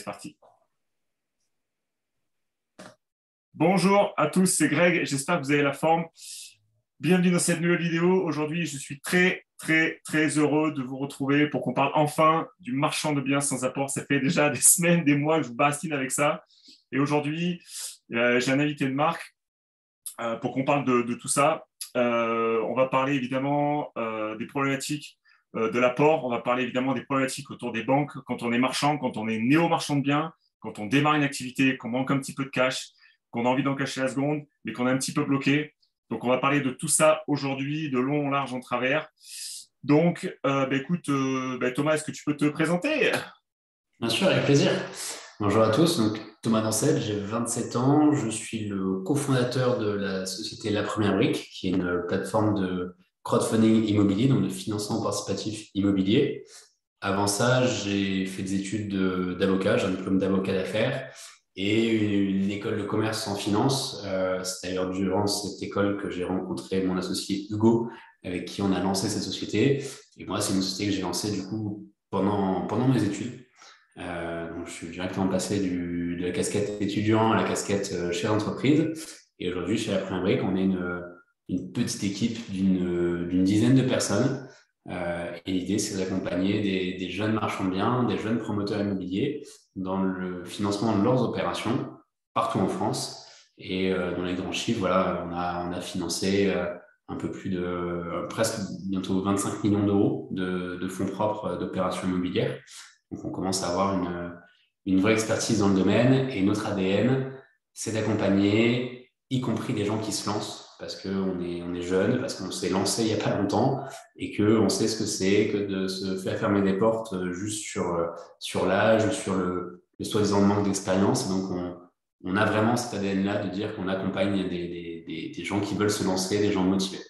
parti. Bonjour à tous, c'est Greg. J'espère que vous avez la forme. Bienvenue dans cette nouvelle vidéo. Aujourd'hui, je suis très heureux de vous retrouver pour qu'on parle enfin du marchand de biens sans apport. Ça fait déjà des semaines, des mois que je vous bastine avec ça. Et aujourd'hui, j'ai un invité de marque pour qu'on parle de tout ça. On va parler évidemment des problématiques de l'apport. On va parler évidemment des problématiques autour des banques quand on est marchand, quand on est néo-marchand de biens, quand on démarre une activité, qu'on manque un petit peu de cash, qu'on a envie d'en cacher la seconde, mais qu'on est un petit peu bloqué. Donc, on va parler de tout ça aujourd'hui, de long, en large, en travers. Donc, écoute, Thomas, est-ce que tu peux te présenter? Bien sûr, avec plaisir. Bonjour à tous, donc Thomas Dancel, j'ai 27 ans, je suis le cofondateur de la société La Première Brique, qui est une plateforme de crowdfunding immobilier, donc de financement participatif immobilier. Avant ça, j'ai fait des études d'avocat, j'ai un diplôme d'avocat d'affaires et une école de commerce en finance. C'est d'ailleurs durant cette école que j'ai rencontré mon associé Hugo, avec qui on a lancé cette société. Et moi, c'est une société que j'ai lancée du coup pendant mes études. Donc je suis directement passé de la casquette étudiant à la casquette chef d'entreprise. Et aujourd'hui, chez La Première Brique, on est une petite équipe d'une dizaine de personnes. Et l'idée, c'est d'accompagner des jeunes marchands de biens, des jeunes promoteurs immobiliers dans le financement de leurs opérations partout en France. Et dans les grands chiffres, voilà, on a financé un peu plus de presque bientôt 25 millions d'euros de fonds propres d'opérations immobilières. Donc, on commence à avoir une vraie expertise dans le domaine et notre ADN, c'est d'accompagner, y compris des gens qui se lancent parce qu'on est jeune, parce qu'on s'est lancé il n'y a pas longtemps et qu'on sait ce que c'est que de se faire fermer des portes juste sur l'âge ou sur le soi-disant manque d'expérience. Donc, on a vraiment cet ADN-là de dire qu'on accompagne des gens qui veulent se lancer, des gens motivés.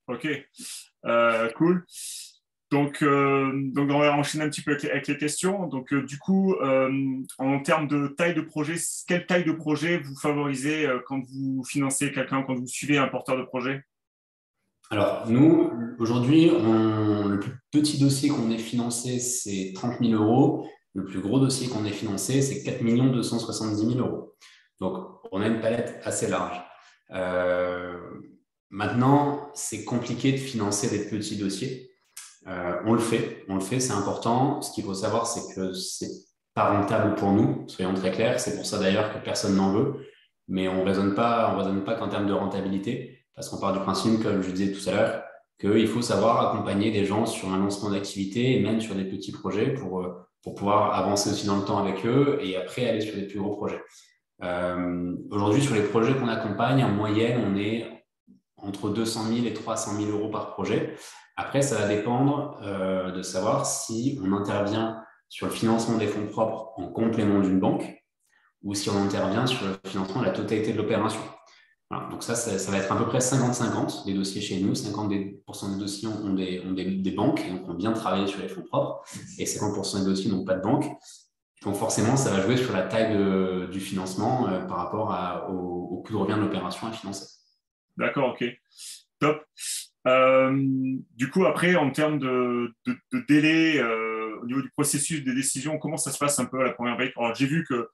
Ok, cool. Donc, on va enchaîner un petit peu avec les questions. Donc, du coup, en termes de taille de projet, quelle taille de projet vous favorisez quand vous financez quelqu'un, quand vous suivez un porteur de projet? Alors, nous, aujourd'hui, le plus petit dossier qu'on ait financé, c'est 30 000 euros. Le plus gros dossier qu'on ait financé, c'est 4 270 000 euros. Donc, on a une palette assez large. Euh, Maintenant, c'est compliqué de financer des petits dossiers. On le fait, c'est important. Ce qu'il faut savoir, c'est que c'est pas rentable pour nous, soyons très clairs. C'est pour ça d'ailleurs que personne n'en veut. Mais on raisonne pas qu'en termes de rentabilité, parce qu'on part du principe, comme je disais tout à l'heure, qu'il faut savoir accompagner des gens sur un lancement d'activité et même sur des petits projets pour pouvoir avancer aussi dans le temps avec eux et après aller sur des plus gros projets. Aujourd'hui, sur les projets qu'on accompagne, en moyenne, on est entre 200 000 et 300 000 euros par projet. Après, ça va dépendre de savoir si on intervient sur le financement des fonds propres en complément d'une banque ou si on intervient sur le financement de la totalité de l'opération. Voilà, donc ça va être à peu près 50-50 des dossiers chez nous. 50% des dossiers ont des banques, et donc on bien travaillé sur les fonds propres, et 50% des dossiers n'ont pas de banque. Donc forcément, ça va jouer sur la taille du financement par rapport au coût de revient de l'opération à financer. D'accord, ok. Top. Du coup, après, en termes de délai, au niveau du processus des décisions, comment ça se passe un peu à la première brique? Alors, j'ai vu que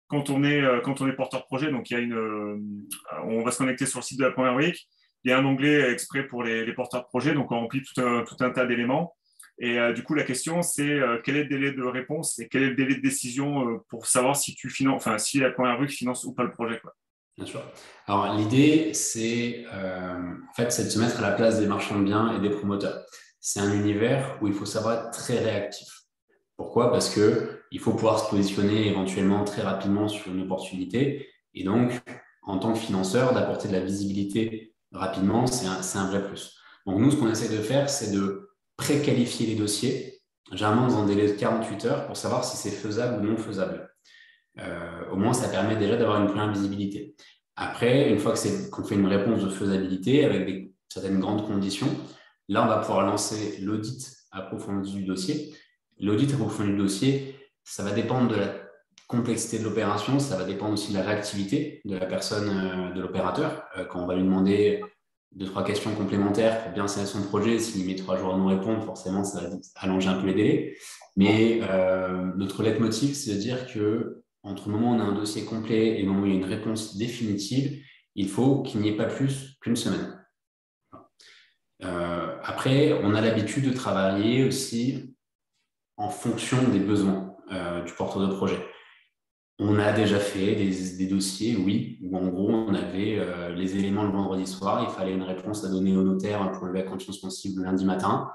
quand on est porteur de projet, donc il y a on va se connecter sur le site de la première brique. Il y a un onglet exprès pour les porteurs de projet, donc on remplit tout un tas d'éléments. Et du coup, la question, c'est quel est le délai de réponse et quel est le délai de décision pour savoir si tu finances, enfin, si la première brique finance ou pas le projet, quoi. Bien sûr. Alors, l'idée, c'est en fait, c'est de se mettre à la place des marchands de biens et des promoteurs. C'est un univers où il faut savoir être très réactif. Pourquoi? Parce qu'il faut pouvoir se positionner éventuellement très rapidement sur une opportunité. Et donc, en tant que financeur, d'apporter de la visibilité rapidement, c'est un vrai plus. Donc, nous, ce qu'on essaie de faire, c'est de préqualifier les dossiers, généralement dans un délai de 48 heures, pour savoir si c'est faisable ou non faisable. Au moins, ça permet déjà d'avoir une première visibilité. Après, une fois qu'on fait une réponse de faisabilité avec certaines grandes conditions, là, on va pouvoir lancer l'audit approfondi du dossier. L'audit approfondi du dossier, ça va dépendre de la complexité de l'opération, ça va dépendre aussi de la réactivité de la personne, de l'opérateur. Quand on va lui demander deux, trois questions complémentaires pour bien cerner son projet. S'il met 3 jours à nous répondre, forcément, ça va allonger un peu les délais. Mais notre leitmotiv, c'est de dire que entre le moment où on a un dossier complet et le moment où il y a une réponse définitive, il faut qu'il n'y ait pas plus qu'une semaine. Après, on a l'habitude de travailler aussi en fonction des besoins du porteur de projet. On a déjà fait des dossiers, oui, où en gros, on avait les éléments le vendredi soir, il fallait une réponse à donner au notaire pour lever la condition sensible le lundi matin.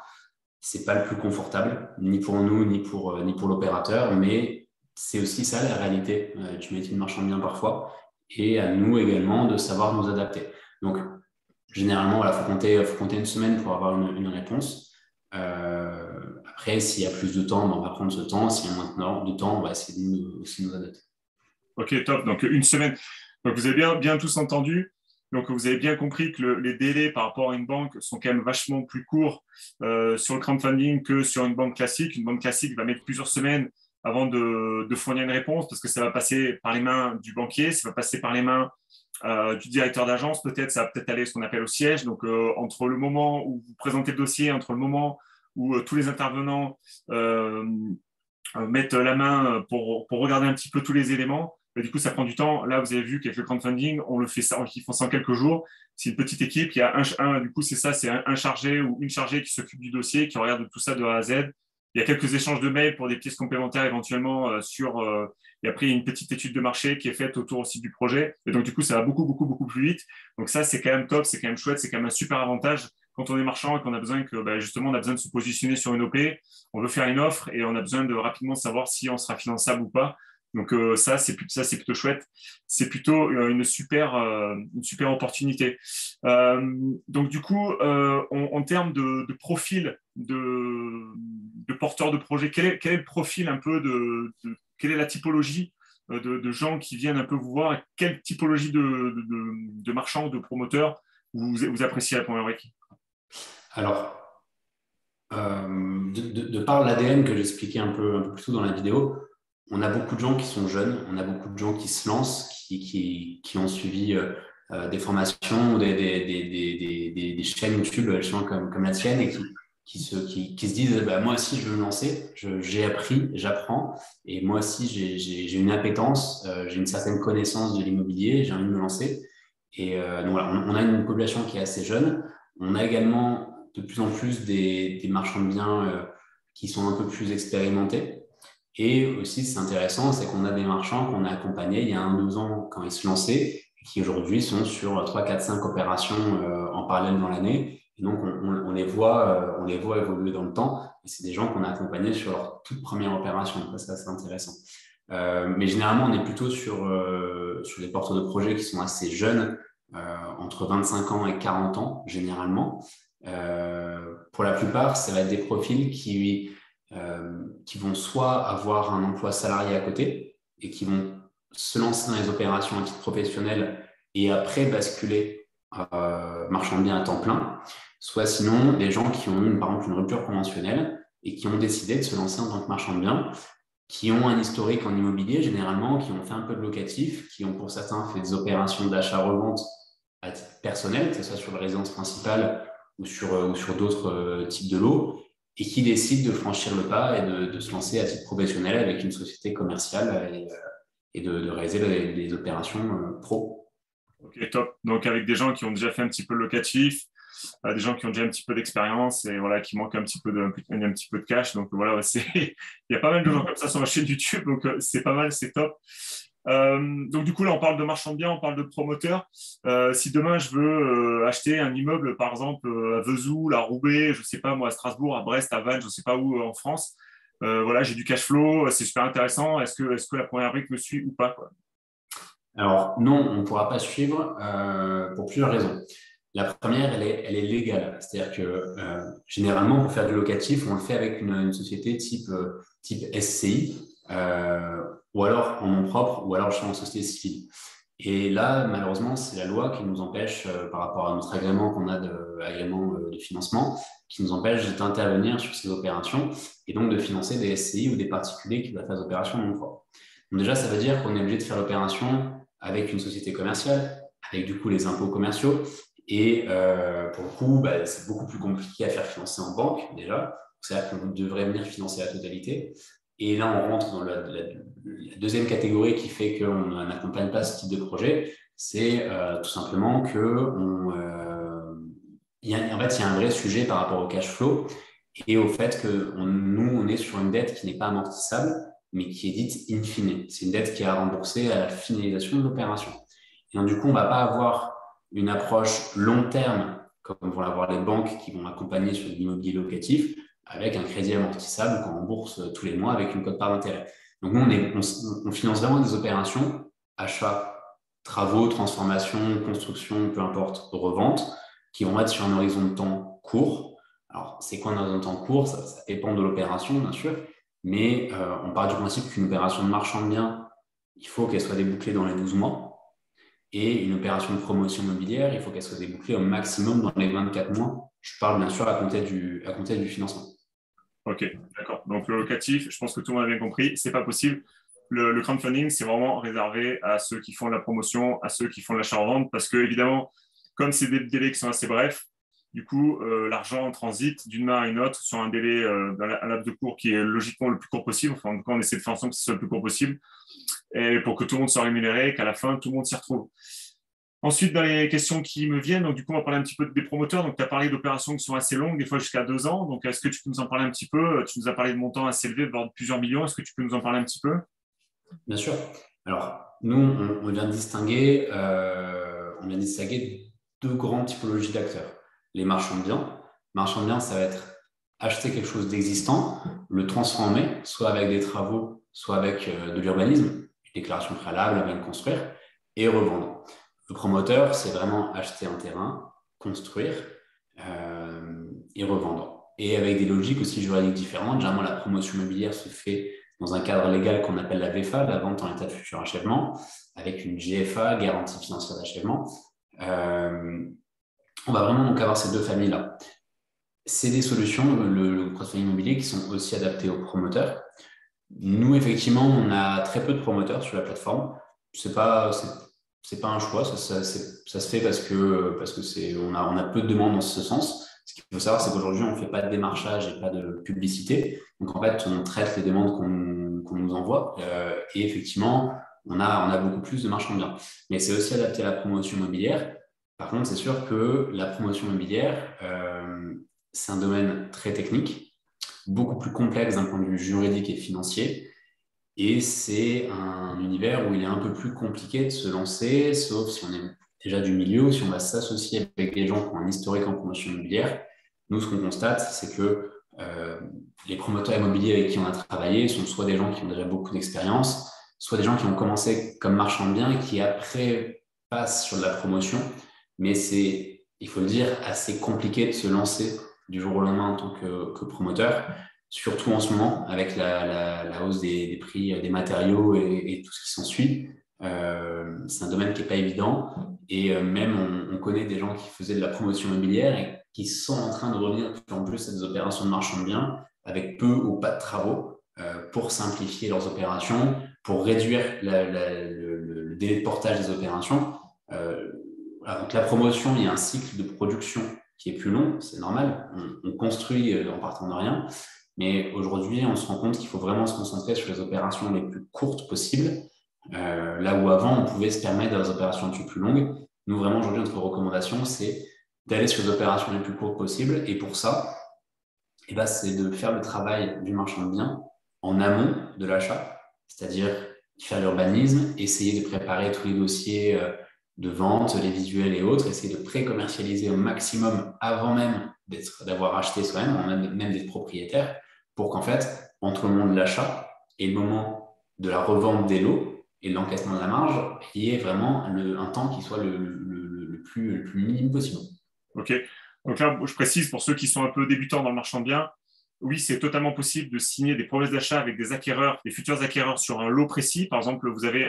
C'est pas le plus confortable, ni pour nous, ni pour l'opérateur, mais c'est aussi ça la réalité du métier de marchand de biens parfois, et à nous également de savoir nous adapter. Donc, généralement, il faut compter une semaine pour avoir une réponse. Après, s'il y a plus de temps, on va prendre ce temps. S'il y a moins de temps, on va essayer de nous adapter. Ok, top. Donc, une semaine. Donc, vous avez bien tous entendu. Donc, vous avez bien compris que les délais par rapport à une banque sont quand même vachement plus courts sur le crowdfunding que sur une banque classique. Une banque classique va mettre plusieurs semaines avant de fournir une réponse parce que ça va passer par les mains du banquier, ça va passer par les mains du directeur d'agence, peut-être, ça va peut-être aller ce qu'on appelle au siège. Donc, entre le moment où vous présentez le dossier, entre le moment où tous les intervenants mettent la main pour regarder un petit peu tous les éléments, et du coup, ça prend du temps. Là, vous avez vu qu'avec le crowdfunding, on le fait ça, ils font ça en quelques jours. C'est une petite équipe. Il y a du coup, c'est ça, c'est un chargé ou une chargée qui s'occupe du dossier, qui regarde tout ça de A à Z. Il y a quelques échanges de mails pour des pièces complémentaires éventuellement et après, il y a une petite étude de marché qui est faite autour aussi du projet. Et donc, du coup, ça va beaucoup, beaucoup, beaucoup plus vite. Donc, ça, c'est quand même top, c'est quand même chouette, c'est quand même un super avantage quand on est marchand et qu'on a besoin justement, on a besoin de se positionner sur une OP. On veut faire une offre et on a besoin de rapidement savoir si on sera finançable ou pas. Donc ça, c'est plutôt chouette. C'est plutôt une super opportunité. Donc du coup, en termes de profil de porteurs de projet, quel est le profil un peu quelle est la typologie de gens qui viennent un peu vous voir et quelle typologie de marchands, de promoteurs vous appréciez à Point Brique? Alors, de par l'ADN que j'expliquais un peu plus tôt dans la vidéo, on a beaucoup de gens qui sont jeunes, on a beaucoup de gens qui se lancent, qui ont suivi des formations ou des chaînes YouTube comme la tienne et qui se disent bah, moi aussi je veux me lancer, j'ai appris, j'apprends et moi aussi j'ai une appétence, j'ai une certaine connaissance de l'immobilier, j'ai envie de me lancer. Et donc voilà, on a une population qui est assez jeune. On a également de plus en plus des marchands de biens qui sont un peu plus expérimentés. Et aussi, c'est intéressant, c'est qu'on a des marchands qu'on a accompagnés il y a 1-2 ans quand ils se lançaient, qui aujourd'hui sont sur 3, 4, 5 opérations en parallèle dans l'année. Et donc, on les voit évoluer dans le temps. Et c'est des gens qu'on a accompagnés sur leur toute première opération. Donc, ça, c'est intéressant. Mais généralement, on est plutôt sur des porteurs de projets qui sont assez jeunes, entre 25 ans et 40 ans, généralement. Pour la plupart, ça va être des profils qui vont soit avoir un emploi salarié à côté et qui vont se lancer dans les opérations à titre professionnel et après basculer marchand de biens à temps plein, soit sinon des gens qui ont eu par exemple une rupture conventionnelle et qui ont décidé de se lancer en tant que marchand de biens, qui ont un historique en immobilier généralement, qui ont fait un peu de locatif, qui ont pour certains fait des opérations d'achat-revente à titre personnel, que ce soit sur la résidence principale ou sur d'autres types de lots, et qui décident de franchir le pas et de se lancer à titre professionnel avec une société commerciale et de réaliser les opérations pro. Ok, top. Donc avec des gens qui ont déjà fait un petit peu le locatif, des gens qui ont déjà un petit peu d'expérience et voilà, qui manquent un petit peu de cash. Donc voilà, il y a pas mal de gens comme ça sur ma chaîne YouTube, donc c'est pas mal, c'est top. Donc du coup là on parle de marchand de biens, on parle de promoteur. Si demain je veux acheter un immeuble par exemple à Vesoul, à Roubaix, je sais pas moi à Strasbourg, à Brest, à Vannes, je sais pas où en France. Voilà, j'ai du cash flow, c'est super intéressant. Est-ce que la première brique me suit ou pas, quoi? Alors non, on ne pourra pas suivre pour plusieurs raisons. La première, elle est légale. C'est-à-dire que généralement, pour faire du locatif, on le fait avec une société type SCI, ou alors en nom propre, ou alors en société civile. Et là, malheureusement, c'est la loi qui nous empêche, par rapport à notre agrément qu'on a agrément de financement, qui nous empêche d'intervenir sur ces opérations et donc de financer des SCI ou des particuliers qui doivent faire des opérations en nom propre. Donc déjà, ça veut dire qu'on est obligé de faire l'opération avec une société commerciale, avec du coup les impôts commerciaux, Et pour le coup, c'est beaucoup plus compliqué à faire financer en banque déjà. C'est-à-dire qu'on devrait venir financer la totalité. Et là, on rentre dans la deuxième catégorie qui fait qu'on n'accompagne pas ce type de projet. C'est tout simplement que il y a un vrai sujet par rapport au cash flow et au fait que nous, on est sur une dette qui n'est pas amortissable, mais qui est dite in fine. C'est une dette qui est à rembourser à la finalisation de l'opération. Et donc, du coup, on ne va pas avoir une approche long terme, comme vont l'avoir les banques qui vont accompagner sur l'immobilier locatif, avec un crédit amortissable qu'on rembourse tous les mois avec une quote-part d'intérêt. Donc, nous, on finance vraiment des opérations, achats, travaux, transformation, construction, peu importe, revente, qui vont être sur un horizon de temps court. Alors, c'est quoi un horizon de temps court? Ça dépend de l'opération, bien sûr, mais on part du principe qu'une opération de marchand de biens, il faut qu'elle soit débouclée dans les 12 mois. Et une opération de promotion immobilière, il faut qu'elle soit débouclée au maximum dans les 24 mois. Je parle bien sûr à compter du financement. Ok, d'accord. Donc le locatif, je pense que tout le monde a bien compris, c'est pas possible. Le crowdfunding, c'est vraiment réservé à ceux qui font de la promotion, à ceux qui font de l'achat-revente, parce que évidemment, comme c'est des délais qui sont assez brefs, du coup, l'argent transite d'une main à une autre sur un délai, un laps de cours qui est logiquement le plus court possible. Enfin, en tout cas, on essaie de faire en sorte que ce soit le plus court possible, et pour que tout le monde soit rémunéré, qu'à la fin, tout le monde s'y retrouve. Ensuite, dans les questions qui me viennent, donc du coup, on va parler un petit peu des promoteurs. Donc, tu as parlé d'opérations qui sont assez longues, des fois jusqu'à 2 ans. Donc, est-ce que tu peux nous en parler un petit peu? Tu nous as parlé de montants assez élevés, voire de plusieurs millions. Est-ce que tu peux nous en parler un petit peu? Bien sûr. Alors, nous, on vient de distinguer, deux grandes typologies d'acteurs. Les marchands de biens. Marchands de biens, ça va être acheter quelque chose d'existant, le transformer, soit avec des travaux, soit avec de l'urbanisme, une déclaration préalable, avant de construire, et revendre. Le promoteur, c'est vraiment acheter un terrain, construire et revendre. Et avec des logiques aussi juridiques différentes. Généralement, la promotion immobilière se fait dans un cadre légal qu'on appelle la VFA, la vente en état de futur achèvement, avec une GFA, garantie financière d'achèvement. On va vraiment donc avoir ces deux familles-là. C'est des solutions, le crowdfunding immobilier, qui sont aussi adaptées aux promoteurs. Nous, effectivement, on a très peu de promoteurs sur la plateforme. C'est pas un choix, ça se fait parce que on a peu de demandes dans ce sens. Ce qu'il faut savoir, c'est qu'aujourd'hui, on ne fait pas de démarchage et pas de publicité. Donc, en fait, on traite les demandes qu'on nous envoie. Et effectivement, on a beaucoup plus de marchands de biens. Mais c'est aussi adapté à la promotion immobilière. Par contre, c'est sûr que la promotion immobilière, c'est un domaine très technique, beaucoup plus complexe d'un point de vue juridique et financier. Et c'est un univers où il est un peu plus compliqué de se lancer, sauf si on est déjà du milieu ou si on va s'associer avec des gens qui ont un historique en promotion immobilière. Nous, ce qu'on constate, c'est que les promoteurs immobiliers avec qui on a travaillé sont soit des gens qui ont déjà beaucoup d'expérience, soit des gens qui ont commencé comme marchands de biens et qui après passent sur de la promotion. Mais c'est, il faut le dire, assez compliqué de se lancer du jour au lendemain en tant que promoteur, surtout en ce moment avec la hausse des prix des matériaux et tout ce qui s'ensuit. C'est un domaine qui n'est pas évident et même on connaît des gens qui faisaient de la promotion immobilière et qui sont en train de revenir de plus en plus à des opérations de marchand de biens avec peu ou pas de travaux pour simplifier leurs opérations, pour réduire le délai de portage des opérations. Donc la promotion, il y a un cycle de production qui est plus long, c'est normal, on construit en partant de rien, mais aujourd'hui, on se rend compte qu'il faut vraiment se concentrer sur les opérations les plus courtes possibles, là où avant, on pouvait se permettre des opérations un petit peu plus longues. Nous, vraiment, aujourd'hui, notre recommandation, c'est d'aller sur les opérations les plus courtes possibles, et pour ça, eh ben, c'est de faire le travail du marchand de biens en amont de l'achat, c'est-à-dire faire l'urbanisme, essayer de préparer tous les dossiers de vente, les visuels et autres, essayer de pré-commercialiser au maximum avant même d'avoir acheté soi-même, même d'être propriétaire, pour qu'en fait, entre le moment de l'achat et le moment de la revente des lots et l'encaissement de la marge, il y ait vraiment un temps qui soit le plus minime possible. Ok. Donc là, je précise pour ceux qui sont un peu débutants dans le marchand de biens, oui, c'est totalement possible de signer des promesses d'achat avec des acquéreurs, des futurs acquéreurs sur un lot précis. Par exemple, vous avez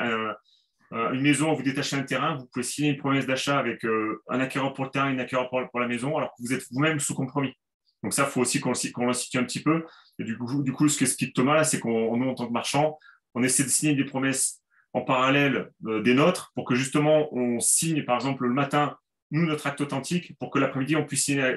une maison, vous détachez un terrain, vous pouvez signer une promesse d'achat avec un acquéreur pour le terrain, un acquéreur pour la maison, alors que vous êtes vous-même sous compromis. Donc ça, il faut aussi qu'on le situe un petit peu. Et du coup ce qu'explique Thomas, c'est qu'on, nous, en tant que marchand, on essaie de signer des promesses en parallèle des nôtres pour que justement on signe, par exemple, le matin nous, notre acte authentique pour que l'après-midi, on puisse signer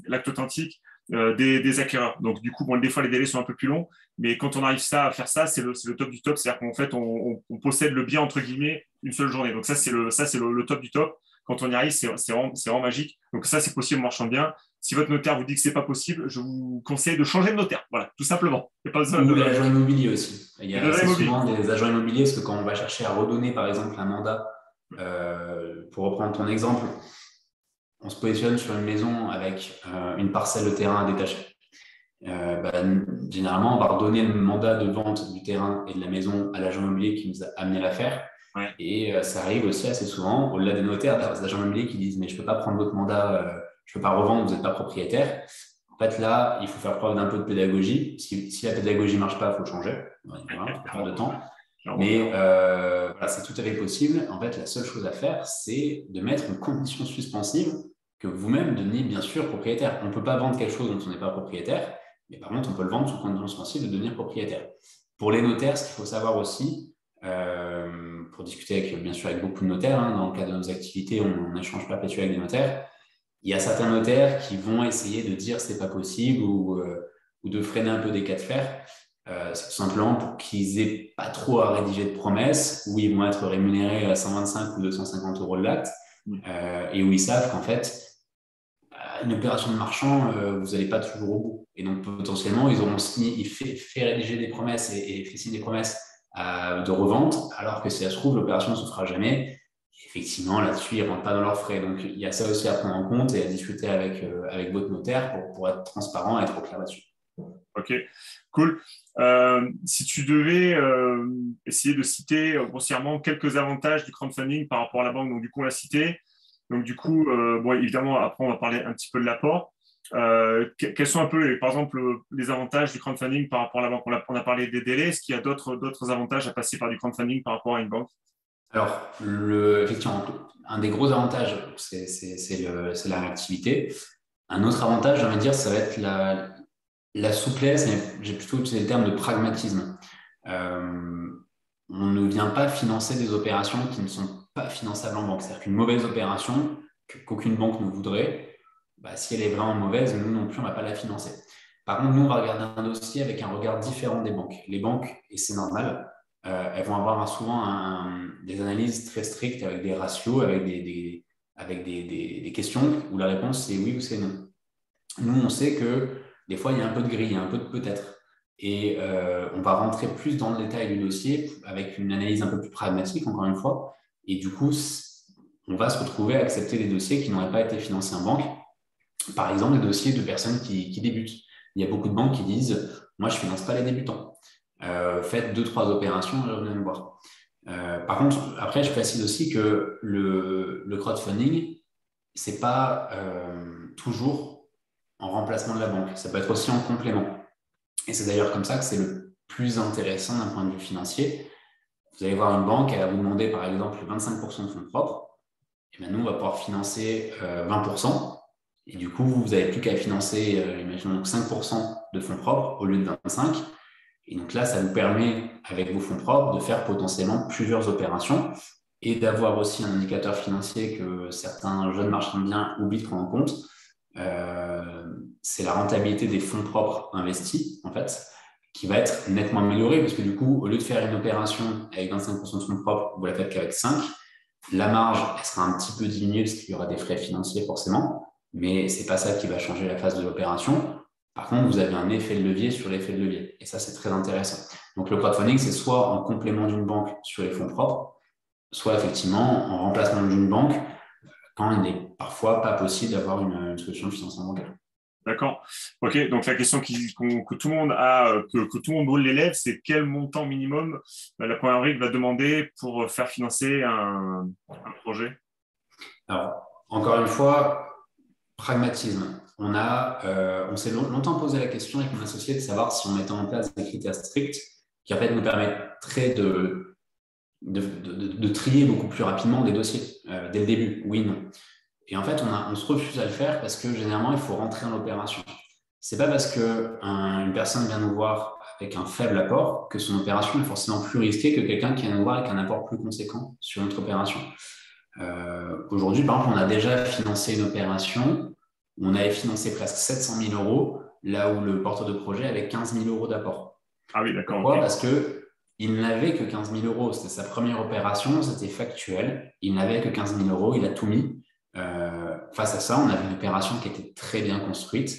l'acte authentique des acquéreurs. Donc, du coup, bon, des fois, les délais sont un peu plus longs, mais quand on arrive à faire ça, c'est le top du top. C'est-à-dire qu'en fait, on possède le bien, entre guillemets, une seule journée. Donc, ça, c'est le top du top. Quand on y arrive, c'est vraiment magique. Donc, ça, c'est possible en marchand de biens. Si votre notaire vous dit que ce n'est pas possible, je vous conseille de changer de notaire. Voilà, tout simplement. Il n'y a pas besoin de l'agent immobilier aussi. Il y a assez souvent des agents immobiliers, parce que quand on va chercher à redonner, par exemple, un mandat, pour reprendre ton exemple, on se positionne sur une maison avec une parcelle de terrain à détacher. Généralement, on va redonner le mandat de vente du terrain et de la maison à l'agent immobilier qui nous a amené l'affaire. Ouais. Et ça arrive aussi assez souvent, au-delà des notaires, des agents immobiliers qui disent « mais je ne peux pas prendre votre mandat, je ne peux pas revendre, vous n'êtes pas propriétaire ». En fait, là, il faut faire preuve d'un peu de pédagogie. Si la pédagogie ne marche pas, il faut le changer. Voilà, il faut prendre de temps. Mais voilà, c'est tout à fait possible. En fait, la seule chose à faire, c'est de mettre une condition suspensive que vous-même deveniez bien sûr propriétaire. On ne peut pas vendre quelque chose dont on n'est pas propriétaire, mais par contre, on peut le vendre sous condition suspensive de devenir propriétaire. Pour les notaires, ce qu'il faut savoir aussi, pour discuter bien sûr avec beaucoup de notaires, dans le cadre de nos activités, on échange perpétuel avec des notaires. Il y a certains notaires qui vont essayer de dire c'est pas possible ou de freiner un peu des cas de fer. C'est tout simplement pour qu'ils aient pas trop à rédiger de promesses où ils vont être rémunérés à 125 ou 250 € de l'acte et où ils savent qu'en fait, une opération de marchand, vous n'allez pas toujours au bout. Et donc, potentiellement, ils auront signé, fait rédiger des promesses et fait signer des promesses de revente, alors que si ça se trouve, l'opération ne se fera jamais. Effectivement, là-dessus, ils ne rentrent pas dans leurs frais. Donc, il y a ça aussi à prendre en compte et à discuter avec votre notaire pour être transparent et être au clair là-dessus. Ok, cool. Si tu devais essayer de citer grossièrement quelques avantages du crowdfunding par rapport à la banque, donc du coup, on l'a cité. Donc, du coup, bon, évidemment, après, on va parler un petit peu de l'apport. Quels sont un peu, par exemple, les avantages du crowdfunding par rapport à la banque? On a parlé des délais. Est-ce qu'il y a d'autres avantages à passer par du crowdfunding par rapport à une banque? Alors, effectivement, un des gros avantages, c'est la réactivité. Un autre avantage, j'ai envie de dire, ça va être la souplesse, mais j'ai plutôt utilisé le terme de pragmatisme. On ne vient pas financer des opérations qui ne sont pas finançables en banque. C'est-à-dire qu'une mauvaise opération qu'aucune banque ne voudrait, si elle est vraiment mauvaise, nous non plus, on ne va pas la financer. Par contre, nous, on va regarder un dossier avec un regard différent des banques. Les banques, et c'est normal, elles vont avoir souvent des analyses très strictes avec des ratios, avec des questions où la réponse c'est oui ou c'est non. Nous, on sait que des fois, il y a un peu de gris, il y a un peu de peut-être. Et on va rentrer plus dans le détail du dossier avec une analyse un peu plus pragmatique, encore une fois. Et du coup, on va se retrouver à accepter des dossiers qui n'auraient pas été financés en banque. Par exemple, des dossiers de personnes qui débutent. Il y a beaucoup de banques qui disent « moi, je ne finance pas les débutants. Faites 2-3 opérations et revenez me voir. » Par contre, après, je précise aussi que le crowdfunding, ce n'est pas toujours en remplacement de la banque. Ça peut être aussi en complément. Et c'est d'ailleurs comme ça que c'est le plus intéressant d'un point de vue financier. Vous allez voir une banque, elle va vous demander par exemple 25% de fonds propres. Et bien nous, on va pouvoir financer 20%. Et du coup, vous n'avez plus qu'à financer, imaginons 5% de fonds propres au lieu de 25%. Et donc là, ça vous permet, avec vos fonds propres, de faire potentiellement plusieurs opérations et d'avoir aussi un indicateur financier que certains jeunes marchands de biens oublient de prendre en compte. C'est la rentabilité des fonds propres investis, en fait, qui va être nettement améliorée, parce que du coup, au lieu de faire une opération avec 25% de fonds propres, vous la faites qu'avec 5%, la marge, elle sera un petit peu diminuée, parce qu'il y aura des frais financiers forcément, mais ce n'est pas ça qui va changer la phase de l'opération. Par contre, vous avez un effet de levier sur l'effet de levier, et ça, c'est très intéressant. Donc, le crowdfunding, c'est soit en complément d'une banque sur les fonds propres, soit effectivement en remplacement d'une banque, quand il n'est parfois pas possible d'avoir une solution de financement bancaire. D'accord. Ok. Donc la question que tout le monde a, que tout le monde brûle les lèvres, c'est quel montant minimum la première brique va demander pour faire financer un projet? Alors, encore une fois, pragmatisme. On s'est longtemps posé la question avec mon associé de savoir si on mettait en place des critères stricts qui en fait nous permettraient de trier beaucoup plus rapidement des dossiers dès le début, oui, non. Et en fait, on se refuse à le faire parce que généralement, il faut rentrer en opération. Ce n'est pas parce qu'une personne vient nous voir avec un faible apport que son opération est forcément plus risquée que quelqu'un qui vient nous voir avec un apport plus conséquent sur notre opération. Aujourd'hui, par exemple, on a déjà financé une opération où on avait financé presque 700 000 euros, là où le porteur de projet avait 15 000 euros d'apport. Ah oui, d'accord. Pourquoi? Ok. Parce qu'il n'avait que 15 000 euros. C'était sa première opération, c'était factuel. Il n'avait que 15 000 euros, il a tout mis. Face à ça, on avait une opération qui était très bien construite,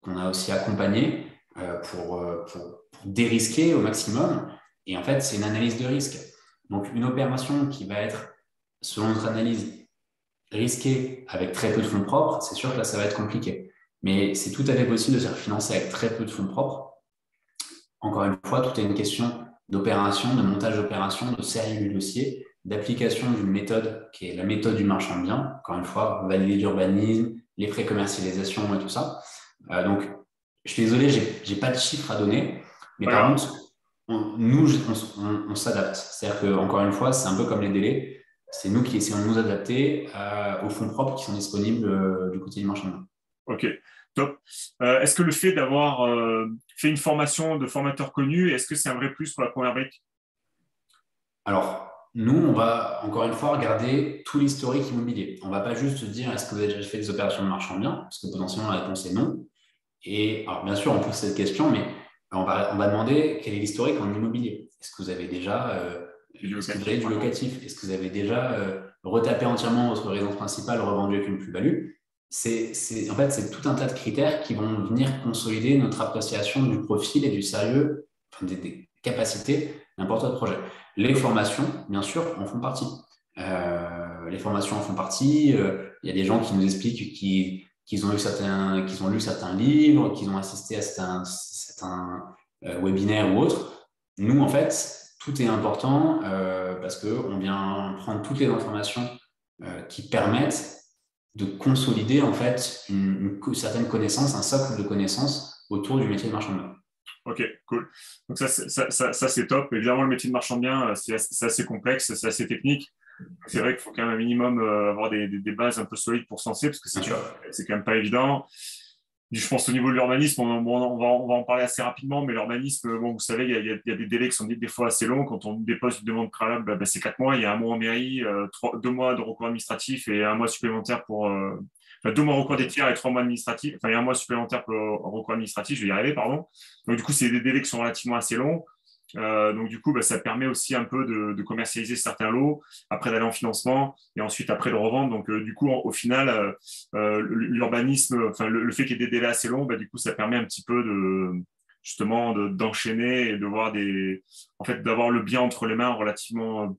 qu'on a aussi accompagnée pour dérisquer au maximum. Et en fait, c'est une analyse de risque. Donc, une opération qui va être, selon notre analyse, risquée avec très peu de fonds propres, c'est sûr que là, ça va être compliqué. Mais c'est tout à fait possible de se faire financer avec très peu de fonds propres. Encore une fois, tout est une question d'opération, de montage d'opération, de sérieux du dossier, d'application d'une méthode qui est la méthode du marchand de biens. Encore une fois, valider l'urbanisme, les pré-commercialisations et tout ça. Donc, je suis désolé, je n'ai pas de chiffres à donner, mais Pas par grave. contre, on s'adapte. C'est-à-dire qu'encore une fois, c'est un peu comme les délais. C'est nous qui essayons de nous adapter aux fonds propres qui sont disponibles du côté du marchand de biens. Ok, top. Est-ce que le fait d'avoir fait une formation de formateur connu, est-ce que c'est un vrai plus pour la première brique? Alors, nous, on va encore une fois regarder tout l'historique immobilier. On ne va pas juste se dire est-ce que vous avez déjà fait des opérations de marchand de biens, parce que potentiellement la réponse est non. Et alors, bien sûr, on pose cette question, mais on va demander quel est l'historique en immobilier. Est-ce que vous avez déjà Du est-ce que vous locatif, avez du par exemple. locatif? Est-ce que vous avez déjà retapé entièrement votre résidence principale, revendu avec une plus-value? En fait, c'est tout un tas de critères qui vont venir consolider notre appréciation du profil et du sérieux, enfin, des capacités d'un porteur de projet. Les formations, bien sûr, en font partie. Les formations en font partie. Il y a des gens qui nous expliquent qu'ils ont lu certains livres, qu'ils ont assisté à certains webinaires ou autres. Nous, en fait, tout est important parce qu'on vient prendre toutes les informations qui permettent de consolider en fait une certaine connaissance, un socle de connaissances autour du métier de marchand de biens. Ok, cool. Donc ça, c'est top. Évidemment, le métier de marchand de biens, c'est assez complexe, c'est assez technique. C'est vrai qu'il faut quand même un minimum avoir des bases un peu solides pour se lancer, parce que Bien sûr. c'est quand même pas évident. Je pense au niveau de l'urbanisme, on va en parler assez rapidement, mais l'urbanisme, bon, vous savez, il y a des délais qui sont des fois assez longs. Quand on dépose une demande préalable, c'est 4 mois. Il y a un mois en mairie, 2 mois de recours administratif et un mois supplémentaire enfin, 2 mois recours des tiers et 3 mois administratifs. Enfin, il y a un mois supplémentaire pour recours administratif, je vais y arriver, pardon. Donc, du coup, c'est des délais qui sont relativement assez longs. Donc, du coup, ça permet aussi un peu de commercialiser certains lots, après d'aller en financement et ensuite après le revendre. Donc, du coup, au final, l'urbanisme, enfin, le fait qu'il y ait des délais assez longs, du coup, ça permet un petit peu justement d'enchaîner et de voir en fait, d'avoir le bien entre les mains relativement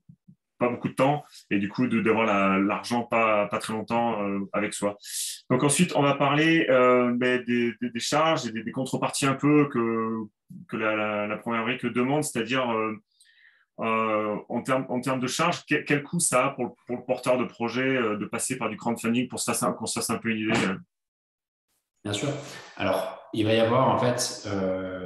pas beaucoup de temps et du coup d'avoir l'argent pas très longtemps avec soi. Donc ensuite, on va parler des charges et des contreparties un peu que la première brique demande, c'est-à-dire en termes de charges, quel coût ça a pour le porteur de projet de passer par du crowdfunding pour qu'on se fasse un peu une idée. Bien sûr. Alors, il va y avoir en fait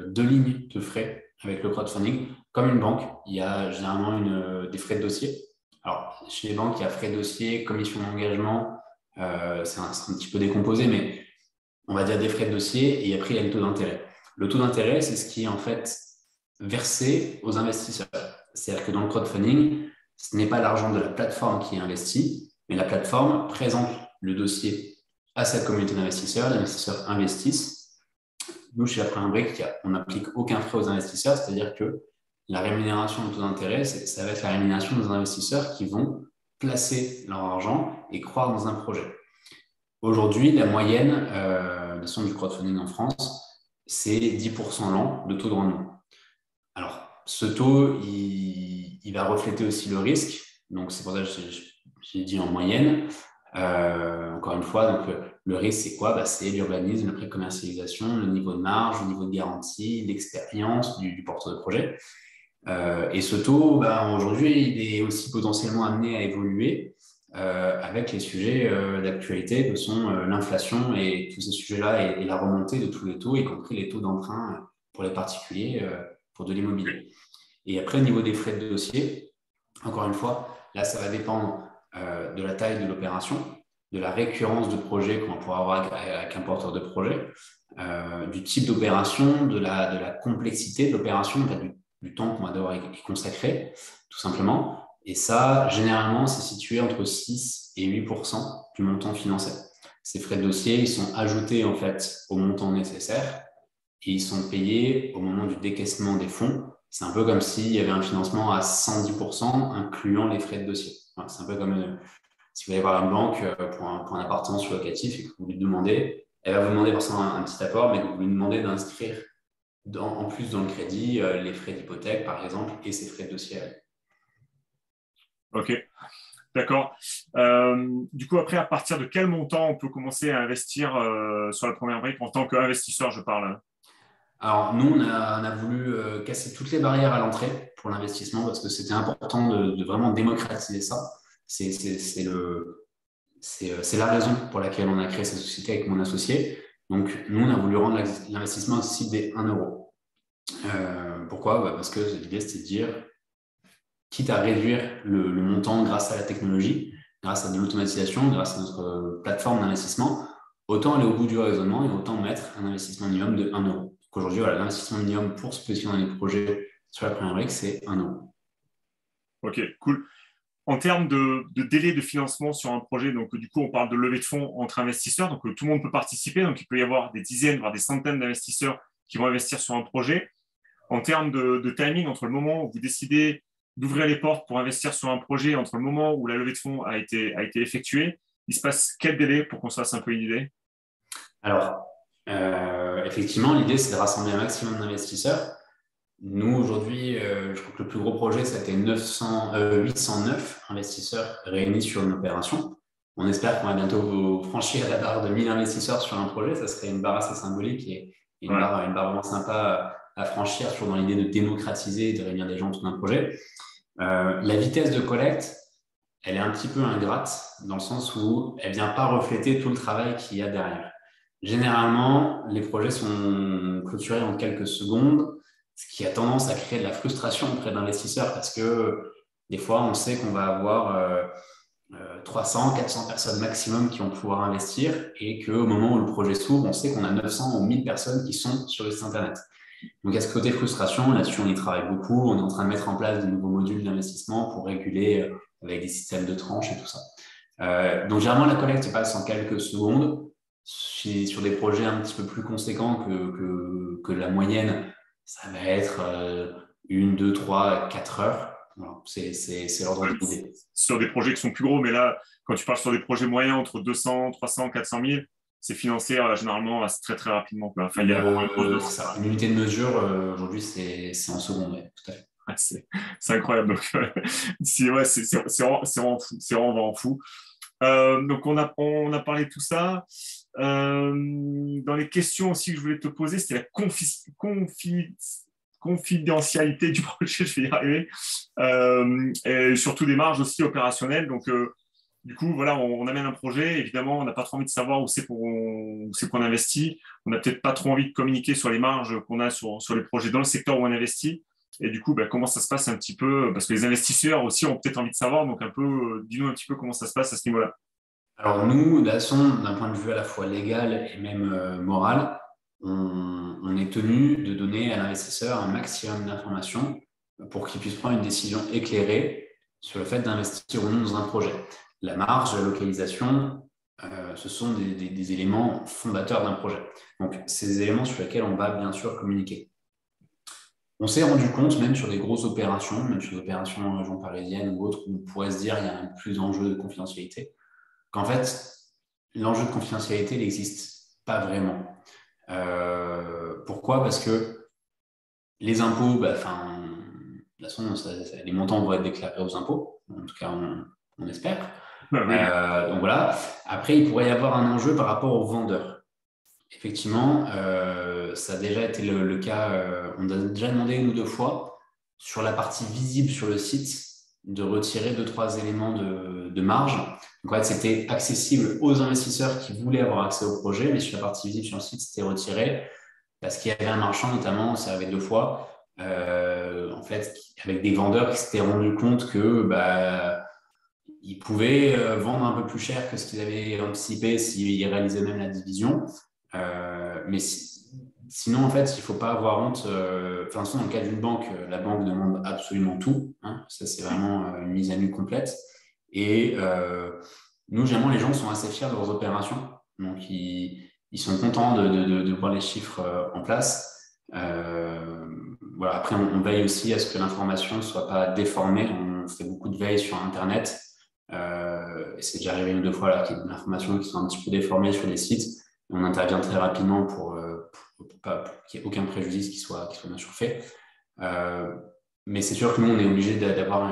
deux lignes de frais avec le crowdfunding. Comme une banque, il y a généralement des frais de dossier. Alors, chez les banques, il y a frais de dossier, commission d'engagement. C'est un petit peu décomposé, mais on va dire des frais de dossier. Et après, il y a le taux d'intérêt. Le taux d'intérêt, c'est ce qui est en fait versé aux investisseurs. C'est-à-dire que dans le crowdfunding, ce n'est pas l'argent de la plateforme qui est investi, mais la plateforme présente le dossier à sa communauté d'investisseurs. Les investisseurs investissent. Nous, chez la Première Brique, on n'applique aucun frais aux investisseurs, c'est-à-dire que la rémunération du taux d'intérêt, ça va être la rémunération des investisseurs qui vont placer leur argent et croire dans un projet. Aujourd'hui, la moyenne des sommes du crowdfunding en France, c'est 10% l'an de taux de rendement. Alors, ce taux, il va refléter aussi le risque. Donc, c'est pour ça que j'ai dit en moyenne. Encore une fois, donc, le risque, c'est quoi? C'est l'urbanisme, la pré-commercialisation, le niveau de marge, le niveau de garantie, l'expérience du porteur de projet. Et ce taux, aujourd'hui, il est aussi potentiellement amené à évoluer avec les sujets d'actualité que sont l'inflation et tous ces sujets-là et la remontée de tous les taux, y compris les taux d'emprunt pour les particuliers pour de l'immobilier. Et après, au niveau des frais de dossier, encore une fois, là, ça va dépendre de la taille de l'opération, de la récurrence de projet qu'on va pouvoir avoir avec un porteur de projet, du type d'opération, de la complexité de l'opération, du temps qu'on va devoir y consacrer, tout simplement. Et ça, généralement, c'est situé entre 6 et 8% du montant financé. Ces frais de dossier, ils sont ajoutés en fait au montant nécessaire et ils sont payés au moment du décaissement des fonds. C'est un peu comme s'il y avait un financement à 110%, incluant les frais de dossier. Voilà, c'est un peu comme si vous allez voir une banque pour un appartement sur locatif et que vous lui demandez, elle va vous demander forcément un petit apport, mais que vous lui demandez d'inscrire en plus dans le crédit les frais d'hypothèque, par exemple, et ses frais de dossier. Ok, d'accord. Du coup, après, à partir de quel montant on peut commencer à investir sur la première brique en tant qu'investisseur, je parle? Alors, nous, on a voulu casser toutes les barrières à l'entrée pour l'investissement parce que c'était important de vraiment démocratiser ça. C'est la raison pour laquelle on a créé cette société avec mon associé. Donc, nous, on a voulu rendre l'investissement accessible dès 1 euro. Pourquoi? Parce que l'idée, c'était de dire, quitte à réduire le montant grâce à la technologie, grâce à de l'automatisation, grâce à notre plateforme d'investissement, autant aller au bout du raisonnement et autant mettre un investissement minimum de 1 euro. Donc aujourd'hui, voilà, l'investissement minimum pour se positionner dans les projets sur la première brique, c'est 1 euro. Ok, cool. En termes de délai de financement sur un projet, donc du coup, on parle de levée de fonds entre investisseurs, donc tout le monde peut participer, donc il peut y avoir des dizaines, voire des centaines d'investisseurs qui vont investir sur un projet. En termes de timing, entre le moment où vous décidez d'ouvrir les portes pour investir sur un projet, entre le moment où la levée de fonds a été effectuée, il se passe quel délai pour qu'on se fasse un peu une idée? Alors, effectivement, l'idée, c'est de rassembler un maximum d'investisseurs. Nous, aujourd'hui, je crois que le plus gros projet, ça a été 809 investisseurs réunis sur une opération. On espère qu'on va bientôt franchir la barre de 1000 investisseurs sur un projet. Ça serait une barre assez symbolique et Ouais. une barre vraiment sympa à franchir, toujours dans l'idée de démocratiser et de réunir des gens autour d'un projet. La vitesse de collecte, elle est un petit peu ingrate dans le sens où elle ne vient pas refléter tout le travail qu'il y a derrière. Généralement, les projets sont clôturés en quelques secondes, ce qui a tendance à créer de la frustration auprès de l'investisseur parce que des fois, on sait qu'on va avoir 300, 400 personnes maximum qui vont pouvoir investir et qu'au moment où le projet s'ouvre, on sait qu'on a 900 ou 1000 personnes qui sont sur le site Internet. Donc, à ce côté frustration, là-dessus, on y travaille beaucoup. On est en train de mettre en place de nouveaux modules d'investissement pour réguler avec des systèmes de tranches et tout ça. Donc, généralement, la collecte se passe en quelques secondes. Sur des projets un petit peu plus conséquents que la moyenne, ça va être 1, 2, 3, 4 heures. Voilà, c'est l'ordre d'idée. Sur des projets qui sont plus gros, mais là, quand tu parles sur des projets moyens entre 200, 300, 400 000, c'est financé généralement très très rapidement, quoi. Enfin, il y a vraiment C'est ça. Une unité de mesure, aujourd'hui, c'est en seconde, ouais, tout à fait. ouais, c'est incroyable. Donc, c'est vraiment fou. Donc, on a parlé de tout ça. Dans les questions aussi que je voulais te poser, c'était la confidentialité du projet, je vais y arriver, et surtout des marges aussi opérationnelles. Donc, du coup, voilà, on amène un projet. Évidemment, on n'a pas trop envie de savoir où c'est qu'on investit. On n'a peut-être pas trop envie de communiquer sur les marges qu'on a sur les projets dans le secteur où on investit. Et du coup, comment ça se passe un petit peu? Parce que les investisseurs aussi ont peut-être envie de savoir. Donc, dis-nous un petit peu comment ça se passe à ce niveau-là. Alors nous, Dasson, d'un point de vue à la fois légal et même moral, on est tenu de donner à l'investisseur un maximum d'informations pour qu'il puisse prendre une décision éclairée sur le fait d'investir ou non dans un projet. La marge, la localisation, ce sont des éléments fondateurs d'un projet. Donc, c'est des éléments sur lesquels on va bien sûr communiquer. On s'est rendu compte, même sur des grosses opérations, même sur des opérations en région parisienne ou autres, où on pourrait se dire qu'il y a un plus d'enjeu de confidentialité, qu'en fait, l'enjeu de confidentialité n'existe pas vraiment. Pourquoi? Parce que les impôts, de toute façon, les montants vont être déclarés aux impôts, en tout cas, on espère. Oui. Donc voilà. Après, il pourrait y avoir un enjeu par rapport aux vendeurs. Effectivement, ça a déjà été le cas. On a déjà demandé 1 ou 2 fois sur la partie visible sur le site de retirer 2, 3 éléments de marge. Donc, en fait, c'était accessible aux investisseurs qui voulaient avoir accès au projet, mais sur la partie visible sur le site, c'était retiré parce qu'il y avait un marchand, notamment, ça avait 2 fois, en fait, avec des vendeurs qui s'étaient rendus compte que ils pouvaient vendre un peu plus cher que ce qu'ils avaient anticipé s'ils réalisaient même la division. Mais sinon, en fait, il ne faut pas avoir honte. Enfin, dans le cas d'une banque, la banque demande absolument tout, hein. Ça, c'est vraiment une mise à nu complète. Et nous, généralement, les gens sont assez fiers de leurs opérations. Donc, ils sont contents de voir les chiffres en place. Voilà. Après, on veille aussi à ce que l'information ne soit pas déformée. On fait beaucoup de veille sur Internet. Et c'est déjà arrivé une ou deux fois là, qu'il y a des informations qui sont un petit peu déformées sur les sites. Et on intervient très rapidement pour qu'il n'y ait aucun préjudice qui soit bien sûr fait. Mais c'est sûr que nous, on est obligé d'avoir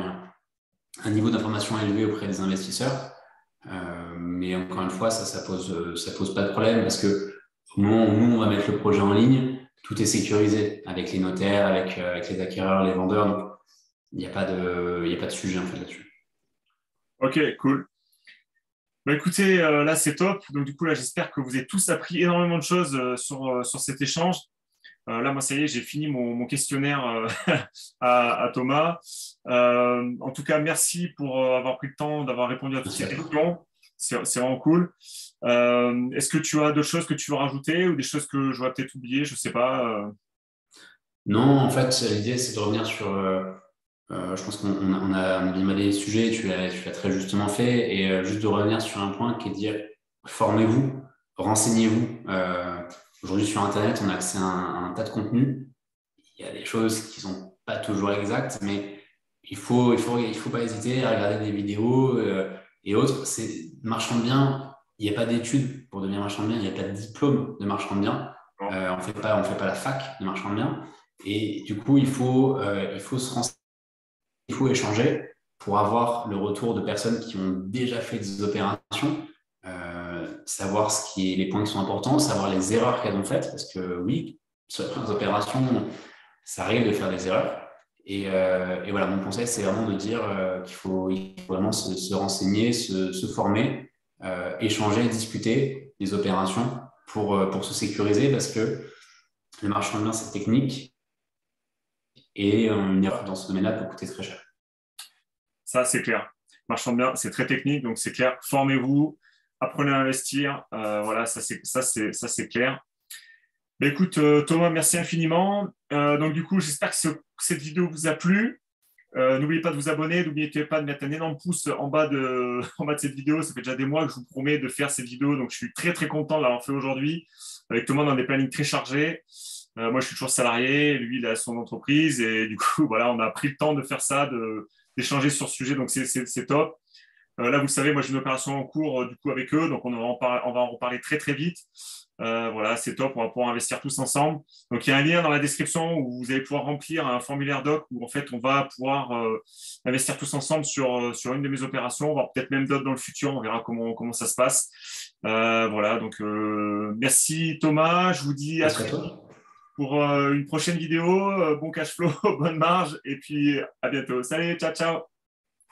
un niveau d'information élevé auprès des investisseurs. Mais encore une fois, ça pose pas de problème parce que au moment où nous, on va mettre le projet en ligne, tout est sécurisé avec les notaires, avec les acquéreurs, les vendeurs. Donc, il n'y a pas de sujet en fait là-dessus. Ok, cool. Bah, écoutez, là, c'est top. Donc, du coup, là, j'espère que vous avez tous appris énormément de choses sur cet échange. Là, moi, ça y est, j'ai fini mon questionnaire à Thomas. En tout cas, merci pour avoir pris le temps d'avoir répondu à toutes Merci ces à toi. questions. C'est vraiment cool. Est-ce que tu as d'autres choses que tu veux rajouter ou des choses que j'aurais peut-être oubliées? Je ne sais pas. Non, en fait, l'idée, c'est de revenir sur. Je pense qu'on a bien balayé le sujet, tu l'as très justement fait, et juste de revenir sur un point qui est de dire formez-vous, renseignez-vous. Aujourd'hui, sur Internet, on a accès à un tas de contenus. Il y a des choses qui sont pas toujours exactes, mais il faut pas hésiter à regarder des vidéos et autres. C'est marchand de biens. Il n'y a pas d'études pour devenir marchand de biens. Il n'y a pas de diplôme de marchand de biens. Non. On fait pas la fac de marchand de biens. Et du coup, il faut se renseigner, il faut échanger pour avoir le retour de personnes qui ont déjà fait des opérations, savoir les points qui sont importants, savoir les erreurs qu'elles ont faites, parce que oui, sur les opérations, ça arrive de faire des erreurs. Et voilà, mon conseil, c'est vraiment de dire qu'il faut vraiment se renseigner, se former, échanger, discuter des opérations pour se sécuriser, parce que le marchand de biens, c'est technique, et une erreur dans ce domaine-là peut coûter très cher. Ça, c'est clair. Marchand de biens, c'est très technique, donc c'est clair. Formez-vous, apprenez à investir. Voilà, ça, c'est clair. Bah, écoute, Thomas, merci infiniment. Donc, du coup, j'espère que cette vidéo vous a plu. N'oubliez pas de vous abonner, n'oubliez pas de mettre un énorme pouce en bas en bas de cette vidéo. Ça fait déjà des mois que je vous promets de faire cette vidéo, donc je suis très très content de l'avoir fait aujourd'hui. Avec Thomas dans des plannings très chargés. Moi, je suis toujours salarié, lui, il a son entreprise et du coup, voilà, on a pris le temps de faire ça, d'échanger sur ce sujet, donc c'est top. Là, vous le savez, moi, j'ai une opération en cours du coup avec eux, donc on va en reparler très très vite. Voilà, c'est top, on va pouvoir investir tous ensemble. Donc, il y a un lien dans la description où vous allez pouvoir remplir un formulaire doc où en fait, on va pouvoir investir tous ensemble sur une de mes opérations, voire peut-être même d'autres dans le futur, on verra comment ça se passe. Voilà, donc merci Thomas, je vous dis à Merci très à vite toi. pour une prochaine vidéo. Bon cash flow, bonne marge, et puis à bientôt. Salut, ciao, ciao.